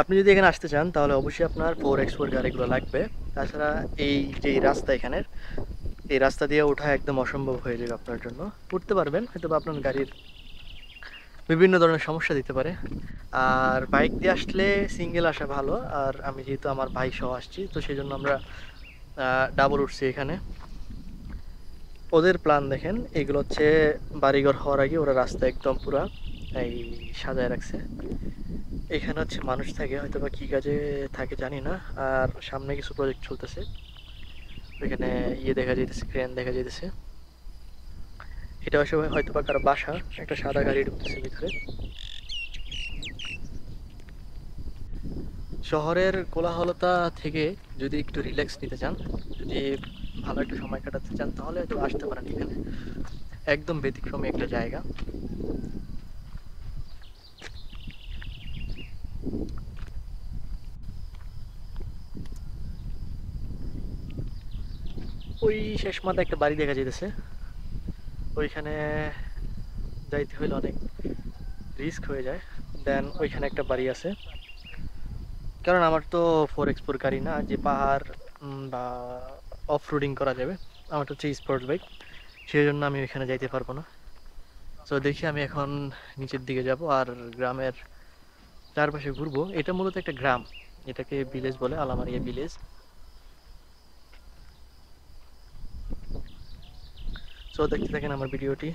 আপনি যদি এখানে আসতে চান তাহলে অবশ্যই আপনার 4x4 গাড়িগুলো লাগবে। তাছাড়া এই যে রাস্তা এখানের, এই রাস্তা দিয়ে ওঠা একদম অসম্ভব হয়ে যাবে আপনার জন্য। উঠতে পারবেন, হয়তো বা আপনার গাড়ির বিভিন্ন ধরনের সমস্যা দিতে পারে। আর বাইক দিয়ে আসলে সিঙ্গেল আসা ভালো। আর আমি যেহেতু আমার ভাই সহ আসছি, তো সেই জন্য আমরা ডাবল উঠছি এখানে। ওদের প্ল্যান দেখেন, এগুলো হচ্ছে বাড়িঘর হওয়ার আগে ওরা রাস্তা একদম পুরা এই সাজায় রাখছে। এখানে হচ্ছে মানুষ থাকে, হয়তো বা কি কাজে থাকে জানি না। আর সামনে কিছু প্রজেক্ট চলতেছে, ওইখানে ইয়ে দেখা যাইতেছে, ক্রেন দেখা যাইতেছে। এটা হয়তো বা কারো বাসা। একটা সাদা গাড়ি ঢুকতেছে ভিতরে। শহরের কোলাহলতা থেকে যদি একটু রিল্যাক্স নিতে চান, যদি ভালো একটা সময় কাটাতে চান, তাহলে হয়তো আসতে পারেন এখানে। একদম ব্যতিক্রমী একটা জায়গা। ওই শেষ মাথায় একটা বাড়ি দেখা যাইতেছে, ওইখানে যাইতে হইলে অনেক রিস্ক হয়ে যায়। দেন ওইখানে একটা বাড়ি আছে। কারণ আমার তো 4x4 গাড়ি না যে পাহাড় বা অফ রোডিং করা যাবে। আমার তো হচ্ছে স্পোর্টস বাইক, সেই জন্য আমি ওইখানে যাইতে পারবো না। তো দেখি আমি এখন নিচের দিকে যাব আর গ্রামের চারপাশে ঘুরবো। এটা মূলত একটা গ্রাম, এটাকে ভিলেজ বলে, আলামারিয়া ভিলেজ। সো দেখতে থাকেন আমার ভিডিওটি।